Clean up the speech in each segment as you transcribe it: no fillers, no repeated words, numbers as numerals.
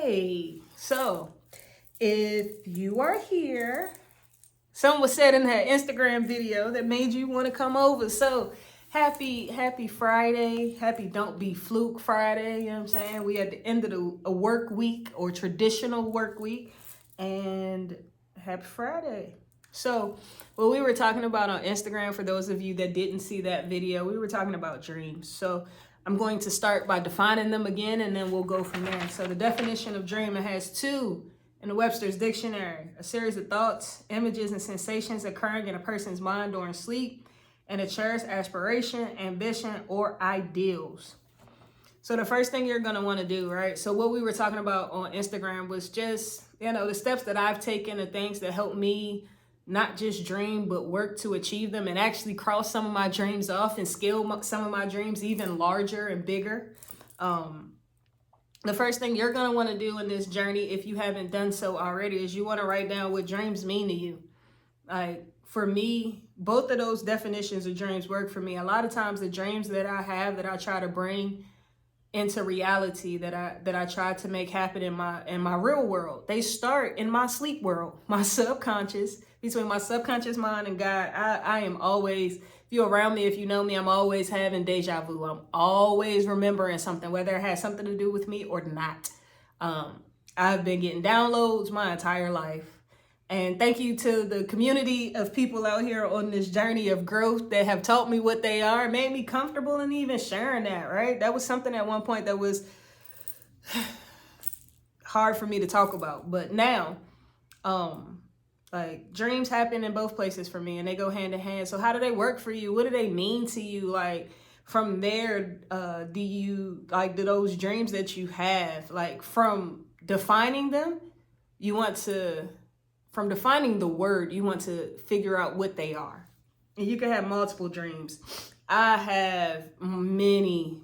Hey, so if you are here, something was said in that Instagram video that made you want to come over. So happy Friday. Happy Don't Be Fluke Friday. You know what I'm saying? We at the end of a work week or traditional work week. And happy Friday. So what we were talking about on Instagram, for those of you that didn't see that video, we were talking about dreams. So I'm going to start by defining them again, and then we'll go from there. So the definition of dream, it has two in the Webster's Dictionary: a series of thoughts, images, and sensations occurring in a person's mind during sleep, and a cherished aspiration, ambition, or ideals. So the first thing you're going to want to do, right? So what we were talking about on Instagram was just, the steps that I've taken, the things that help me not just dream, but work to achieve them and actually cross some of my dreams off and scale some of my dreams even larger and bigger. The first thing you're going to want to do in this journey, if you haven't done so already, is you want to write down what dreams mean to you. Like, for me, both of those definitions of dreams work for me. A lot of times the dreams that I have, that I try to bring into reality, that I try to make happen in my real world, they start in my sleep world, my subconscious. Between my subconscious mind and God, I am always, if you're around me, if you know me, I'm always having deja vu. I'm always remembering something, whether it has something to do with me or not. I've been getting downloads my entire life. And thank you to the community of people out here on this journey of growth that have taught me what they are, made me comfortable in even sharing that, right? That was something at one point that was hard for me to talk about. But now, like, dreams happen in both places for me, and they go hand in hand. So how do they work for you? What do they mean to you? Like, from there, do those dreams that you have, like, from defining them, from defining the word, you want to figure out what they are. And you can have multiple dreams. I have many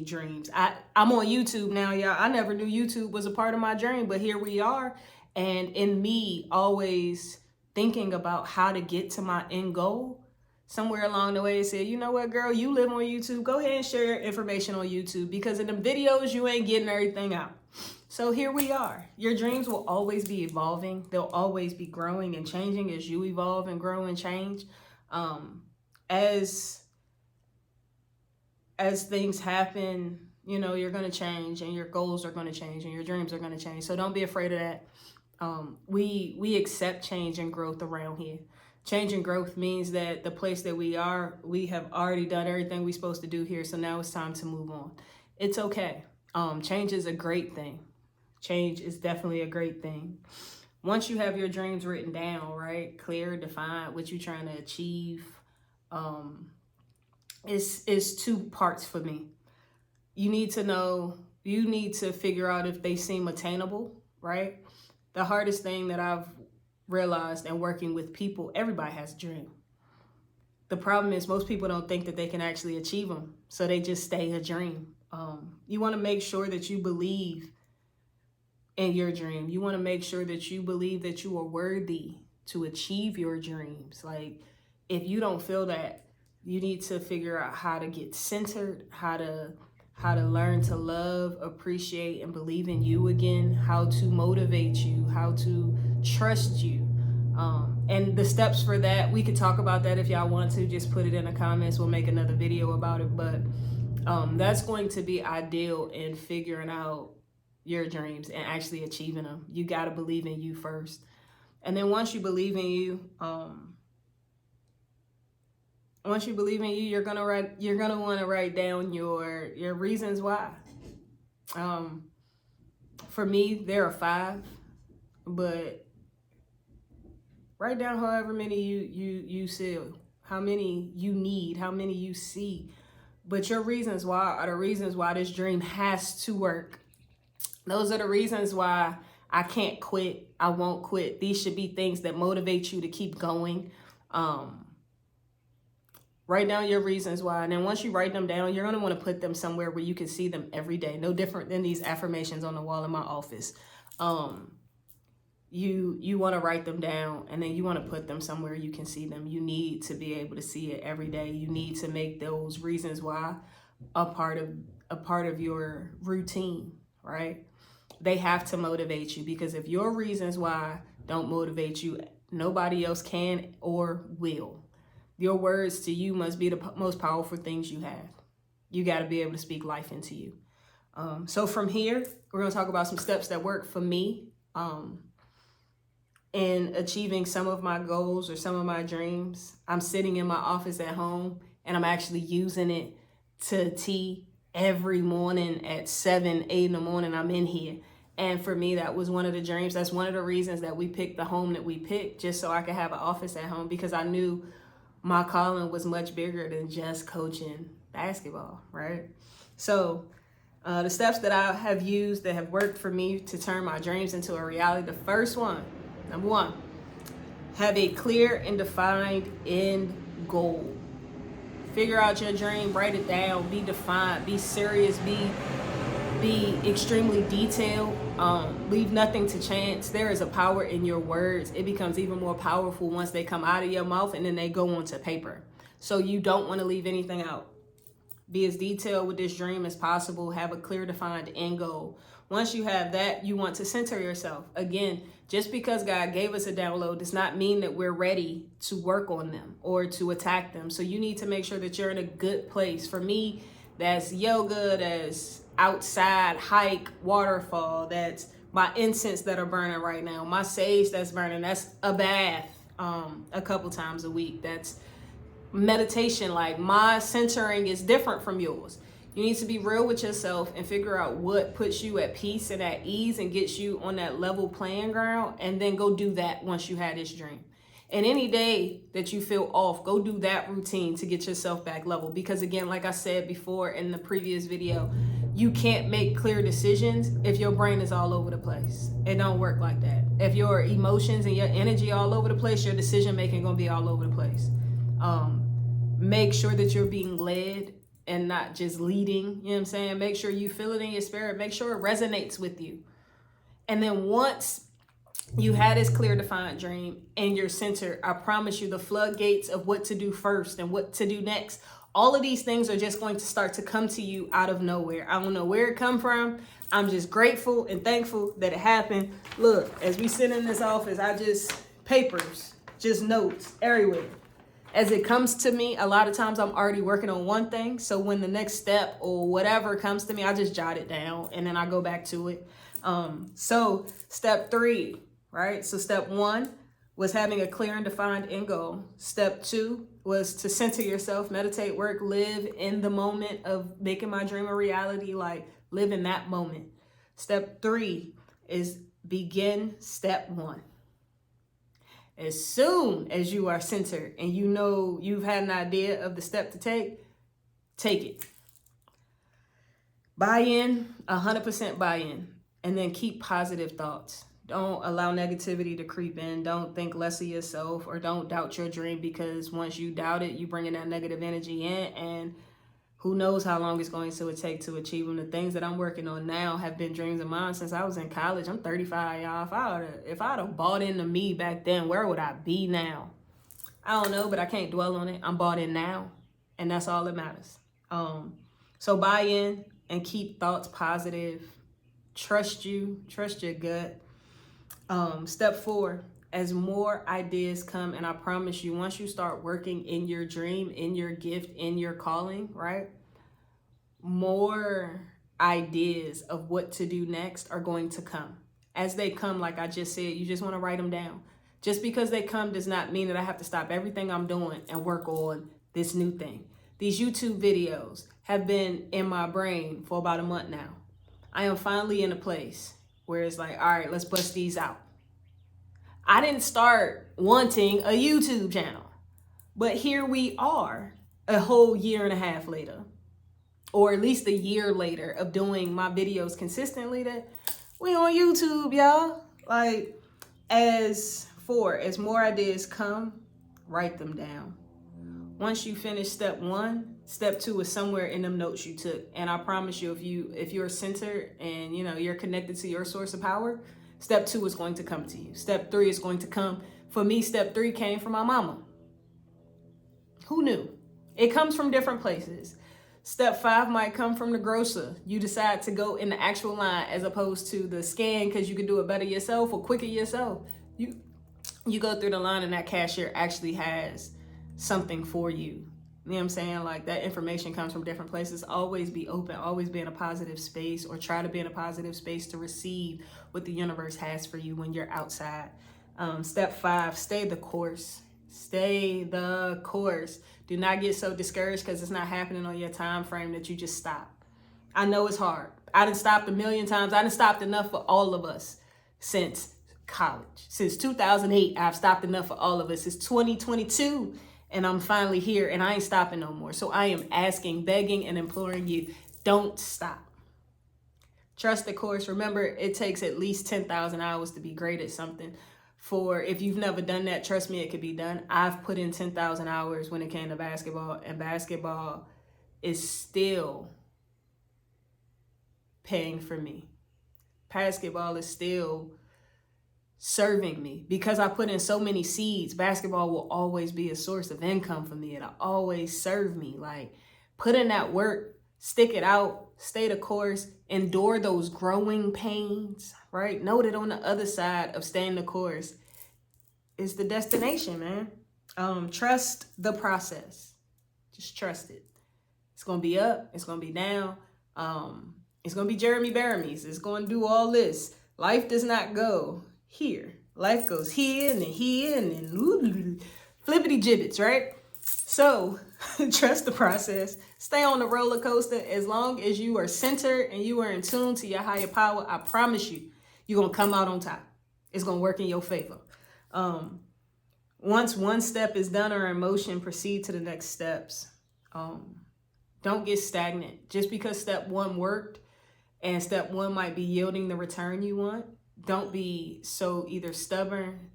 dreams. I'm on YouTube now, y'all. I never knew YouTube was a part of my dream, but here we are. And in me always thinking about how to get to my end goal, somewhere along the way it said, you know what, girl, you live on YouTube. Go ahead and share your information on YouTube, because in the videos, you ain't getting everything out. So here we are. Your dreams will always be evolving. They'll always be growing and changing as you evolve and grow and change. As things happen, you're going to change, and your goals are going to change, and your dreams are going to change. So don't be afraid of that. We accept change and growth around here. Change and growth means that the place that we are, we have already done everything we're supposed to do here. So now it's time to move on. It's okay. Change is a great thing. Change is definitely a great thing. Once you have your dreams written down, right, clear, defined, what you're trying to achieve, it's two parts for me. You need to figure out if they seem attainable, right? The hardest thing that I've realized in working with people, everybody has a dream. The problem is most people don't think that they can actually achieve them, so they just stay a dream. You want to make sure that you believe in your dream. You want to make sure that you believe that you are worthy to achieve your dreams. Like, if you don't feel that, you need to figure out how to get centered, how to learn to love, appreciate, and believe in you again, how to motivate you, how to trust you. And the steps for that, we could talk about that if y'all want to. Just put it in the comments. We'll make another video about it. But that's going to be ideal in figuring out your dreams and actually achieving them. You got to believe in you first. And then once you believe in you, you're gonna want to write down your reasons why. For me, there are 5, but write down however many you see, how many you need, how many you see. But your reasons why are the reasons why this dream has to work. Those are the reasons why I can't quit. I won't quit. These should be things that motivate you to keep going. Write down your reasons why. And then once you write them down, you're going to want to put them somewhere where you can see them every day. No different than these affirmations on the wall in my office. You want to write them down, and then you want to put them somewhere you can see them. You need to be able to see it every day. You need to make those reasons why a part of your routine, right? They have to motivate you, because if your reasons why don't motivate you, nobody else can or will. Your words to you must be the most powerful things you have. You got to be able to speak life into you. So from here, we're going to talk about some steps that work for me in achieving some of my goals or some of my dreams. I'm sitting in my office at home and I'm actually using it to T every morning at 7, 8 in the morning. I'm in here. And for me, that was one of the dreams. That's one of the reasons that we picked the home that we picked, just so I could have an office at home, because I knew my calling was much bigger than just coaching basketball, right? So the steps that I have used that have worked for me to turn my dreams into a reality. The first one, number one, have a clear and defined end goal. Figure out your dream, write it down, be defined, be serious, be extremely detailed. Leave nothing to chance. There is a power in your words. It becomes even more powerful once they come out of your mouth and then they go onto paper. So you don't want to leave anything out. Be as detailed with this dream as possible. Have a clear, defined end goal. Once you have that, you want to center yourself. Again, just because God gave us a download does not mean that we're ready to work on them or to attack them. So you need to make sure that you're in a good place. For me, that's yoga, that's outside hike, waterfall, that's my incense that are burning right now, my sage that's burning, that's a bath a couple times a week, that's meditation. Like, my centering is different from yours. You need to be real with yourself and figure out what puts you at peace and at ease and gets you on that level playing ground, and then go do that once you had this dream. And any day that you feel off, go do that routine to get yourself back level. Because again, like I said before in the previous video, you can't make clear decisions if your brain is all over the place. It don't work like that. If your emotions and your energy all over the place, your decision making gonna be all over the place. Make sure that you're being led and not just leading. You know what I'm saying? Make sure you feel it in your spirit. Make sure it resonates with you. And then once you had this clear, defined dream and you're centered, I promise you the floodgates of what to do first and what to do next, all of these things are just going to start to come to you out of nowhere. I don't know where it come from. I'm just grateful and thankful that it happened. Look, as we sit in this office, I just, papers, just notes everywhere. As it comes to me, a lot of times I'm already working on one thing. So when the next step or whatever comes to me, I just jot it down and then I go back to it. So step 3, right? So step 1 was having a clear and defined end goal. Step 2 was to center yourself, meditate, work, live in the moment of making my dream a reality, like live in that moment. Step 3 is begin step 1. As soon as you are centered and you know you've had an idea of the step to take it. Buy in, 100% buy in, and then keep positive thoughts. Don't allow negativity to creep in. Don't think less of yourself, or don't doubt your dream, because once you doubt it, you bring in that negative energy in, and who knows how long it's going to take to achieve them. The things that I'm working on now have been dreams of mine since I was in college. I'm 35, y'all. If I'd have bought into me back then, where would I be now? I don't know, but I can't dwell on it. I'm bought in now, and that's all that matters. So buy in and keep thoughts positive. Trust your gut. Step 4, as more ideas come, and I promise you, once you start working in your dream, in your gift, in your calling, right? More ideas of what to do next are going to come. As they come, like I just said, you just want to write them down. Just because they come does not mean that I have to stop everything I'm doing and work on this new thing. These YouTube videos have been in my brain for about a month now. I am finally in a place where it's like, all right, let's bust these out. I didn't start wanting a YouTube channel, but here we are a whole year and a half later, or at least a year later of doing my videos consistently, that we on YouTube, y'all. Like, as more ideas come, write them down. Once you finish step 1, step 2 is somewhere in them notes you took. And I promise you, if you're centered and you're connected to your source of power, step 2 is going to come to you. Step 3 is going to come. For me, step 3 came from my mama. Who knew? It comes from different places. Step 5 might come from the grocer. You decide to go in the actual line as opposed to the scan because you can do it better yourself or quicker yourself. You go through the line and that cashier actually has something for you. You know what I'm saying? Like, that information comes from different places. Always be open, always be in a positive space, or try to be in a positive space to receive what the universe has for you when you're outside. Step 5, stay the course. Stay the course. Do not get so discouraged because it's not happening on your time frame that you just stop. I know it's hard. I done stopped a million times. I done stopped enough for all of us since college. Since 2008, I've stopped enough for all of us. It's 2022 and I'm finally here and I ain't stopping no more. So I am asking, begging, and imploring you, don't stop. Trust the course. Remember, it takes at least 10,000 hours to be great at something. If you've never done that, trust me, it could be done. I've put in 10,000 hours when it came to basketball, and basketball is still paying for me. Basketball is still serving me because I put in so many seeds. Basketball will always be a source of income for me. It'll always serve me. Like, put in that work, stick it out, stay the course, endure those growing pains, right? Know that on the other side of staying the course is the destination, man. Trust the process. Just trust it. It's going to be up. It's going to be down. It's going to be Jeremy Bearimy. It's going to do all this. Life does not go here. Life goes here and then here and then flippity gibbets, right? So trust the process. Stay on the roller coaster. As long as you are centered and you are in tune to your higher power, I promise you, you're going to come out on top. It's going to work in your favor. Once one step is done or in motion, proceed to the next steps. Don't get stagnant. Just because step 1 worked and step 1 might be yielding the return you want, don't be so either stubborn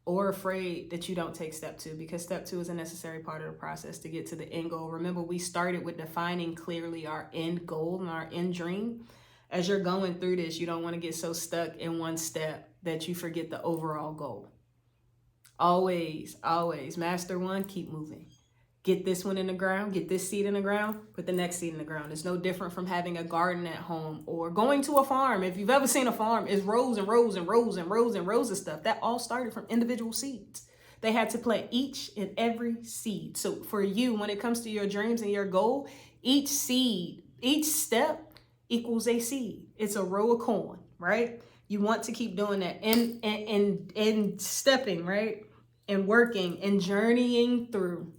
or afraid that you don't take step 2, because step 2 is a necessary part of the process to get to the end goal. Remember, we started with defining clearly our end goal and our end dream. As you're going through this, you don't want to get so stuck in one step that you forget the overall goal. Always, always master one, keep moving. Get this one in the ground, get this seed in the ground, put the next seed in the ground. It's no different from having a garden at home or going to a farm. If you've ever seen a farm, it's rows and rows and rows and rows and rows of stuff. That all started from individual seeds. They had to plant each and every seed. So for you, when it comes to your dreams and your goal, each seed, each step equals a seed. It's a row of corn, right? You want to keep doing that and stepping, right? And working and journeying through.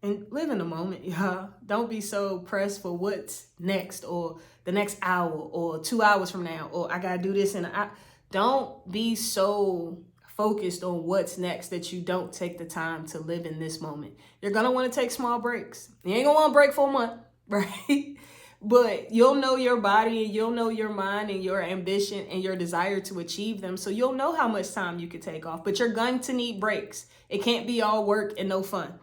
And live in the moment, y'all. Don't be so pressed for what's next or the next hour or 2 hours from now or I gotta do this and don't be so focused on what's next that you don't take the time to live in this moment. You're gonna want to take small breaks. You ain't gonna want to break for a month, right? But you'll know your body and you'll know your mind and your ambition and your desire to achieve them. So you'll know how much time you could take off, but you're going to need breaks. It can't be all work and no fun.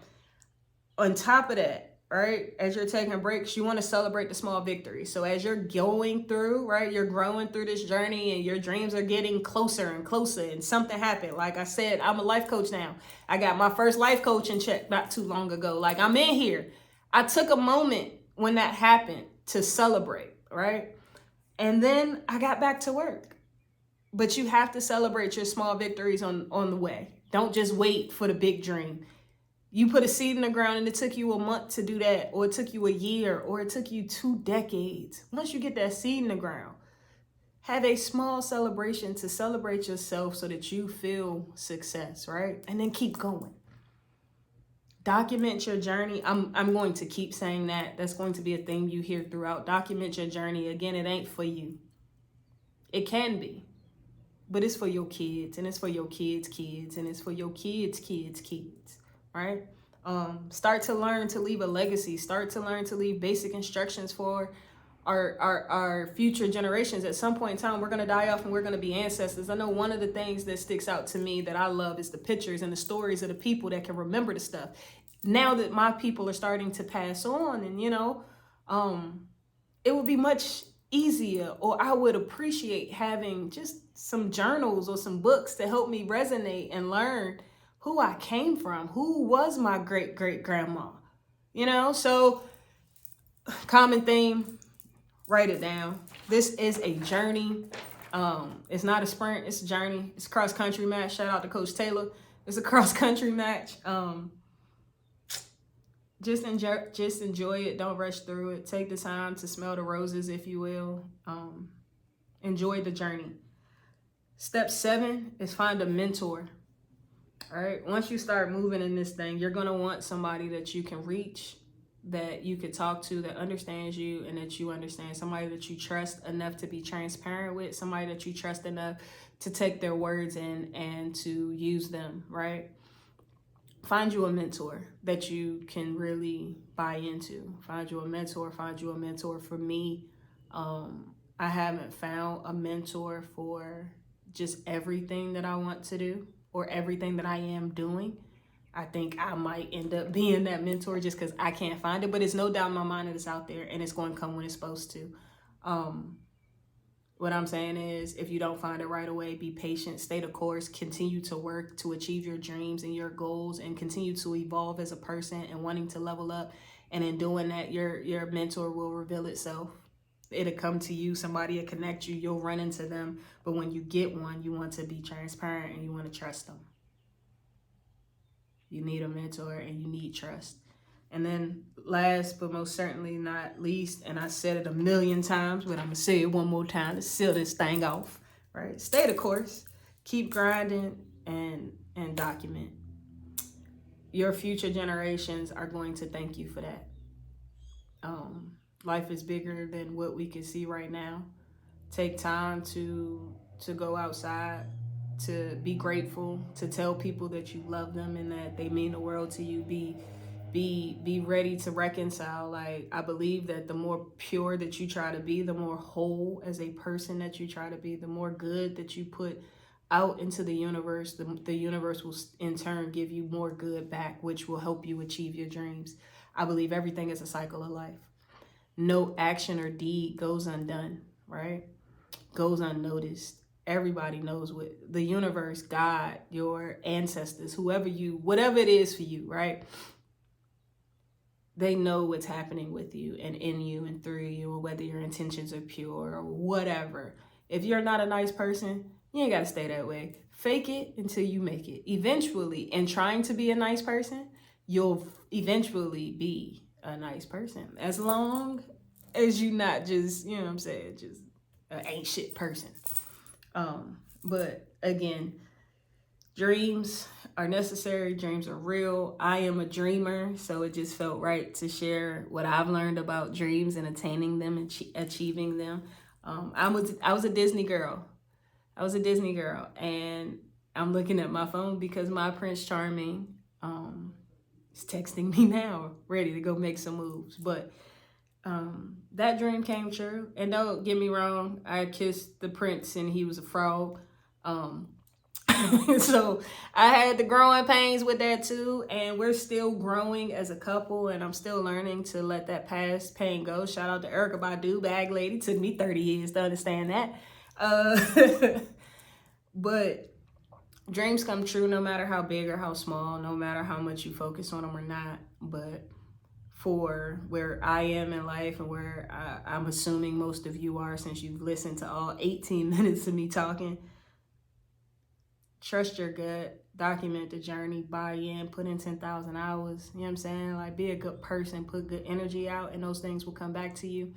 On top of that, right, as you're taking breaks, you want to celebrate the small victories. So as you're going through, right, you're growing through this journey and your dreams are getting closer and closer and something happened. Like I said, I'm a life coach now. I got my first life coaching check not too long ago. Like, I'm in here. I took a moment when that happened to celebrate, right? And then I got back to work. But you have to celebrate your small victories on the way. Don't just wait for the big dream. You put a seed in the ground and it took you a month to do that, or it took you a year, or it took you 2 decades. Once you get that seed in the ground, have a small celebration to celebrate yourself so that you feel success, right? And then keep going. Document your journey. I'm going to keep saying that. That's going to be a theme you hear throughout. Document your journey. Again, it ain't for you. It can be, but it's for your kids, and it's for your kids' kids, and it's for your kids' kids' kids, right? Start to learn to leave a legacy. Start to learn to leave basic instructions for our future generations. At some point in time, we're going to die off and we're going to be ancestors. I know one of the things that sticks out to me that I love is the pictures and the stories of the people that can remember the stuff. Now that my people are starting to pass on, and it would be much easier, or I would appreciate having just some journals or some books to help me resonate and learn who I came from, who was my great-great-grandma, you know? So common theme, write it down. This is a journey. It's not a sprint, it's a journey. It's a cross-country match. Shout out to Coach Taylor. It's a cross-country match. Just enjoy it. Don't rush through it. Take the time to smell the roses, if you will. Enjoy the journey. Step 7 is find a mentor. All right. Once you start moving in this thing, you're going to want somebody that you can reach, that you could talk to, that understands you and that you understand. Somebody that you trust enough to be transparent with. Somebody that you trust enough to take their words in and to use them, right? Find you a mentor that you can really buy into. Find you a mentor. Find you a mentor. For me, I haven't found a mentor for just everything that I want to do or everything that I am doing. I think I might end up being that mentor just because I can't find it, but it's no doubt in my mind that it's out there and it's going to come when it's supposed to. What I'm saying is, if you don't find it right away, be patient, stay the course, continue to work to achieve your dreams and your goals, and continue to evolve as a person and wanting to level up. And in doing that, your mentor will reveal itself. It'll come to you, somebody will connect you, you'll run into them. But when you get one, you want to be transparent and you want to trust them. You need a mentor and you need trust. And then last but most certainly not least, and I said it a million times, but I'm going to say it one more time to seal this thing off, right? Stay the course, keep grinding, and document. Your future generations are going to thank you for that. Life is bigger than what we can see right now. Take time to go outside, to be grateful, to tell people that you love them and that they mean the world to you. Be ready to reconcile. Like, I believe that the more pure that you try to be, the more whole as a person that you try to be, the more good that you put out into the universe, the universe will in turn give you more good back, which will help you achieve your dreams. I believe everything is a cycle of life. No action or deed goes undone, right? Goes unnoticed. Everybody knows what the universe, God, your ancestors, whatever it is for you, right? They know what's happening with you and in you and through you, or whether your intentions are pure or whatever. If you're not a nice person, you ain't got to stay that way. Fake it until you make it. Eventually, in trying to be a nice person, you'll eventually be a nice person. As long as you not just, you know what I'm saying, just an ain't shit person. But again, dreams are necessary. Dreams are real. I am a dreamer, so it just felt right to share what I've learned about dreams and attaining them and achieving them. I was a Disney girl. And I'm looking at my phone because my Prince Charming is texting me now, ready to go make some moves. But that dream came true. And don't get me wrong, I kissed the prince and he was a frog. So I had the growing pains with that too, and we're still growing as a couple, and I'm still learning to let that past pain go. Shout out to Erykah Badu, bag lady. Took me 30 years to understand that. But dreams come true no matter how big or how small, no matter how much you focus on them or not. But for where I am in life and where I'm assuming most of you are, since you've listened to all 18 minutes of me talking, trust your gut, document the journey, buy in, put in 10,000 hours. You know what I'm saying? Like, be a good person, put good energy out, and those things will come back to you.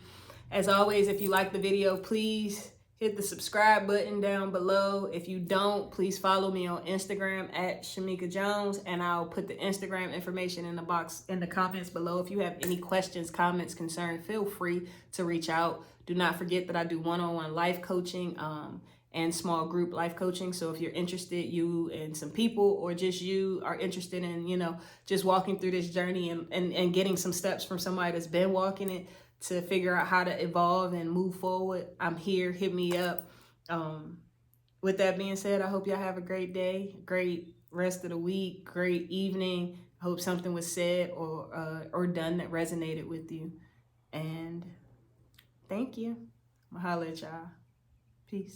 As always, if you like the video, please hit the subscribe button down below. If you don't, please follow me on Instagram at Shamika Jones, and I'll put the Instagram information in the box in the comments below. If you have any questions, comments, concerns, feel free to reach out. Do not forget that I do one-on-one life coaching and small group life coaching. So if you're interested, you and some people, or just you are interested in, you know, just walking through this journey and getting some steps from somebody that's been walking it to figure out how to evolve and move forward, I'm here. Hit me up. With that being said, I hope y'all have a great day, great rest of the week, great evening. I hope something was said or done that resonated with you. And thank you. I'll holler at y'all. Peace.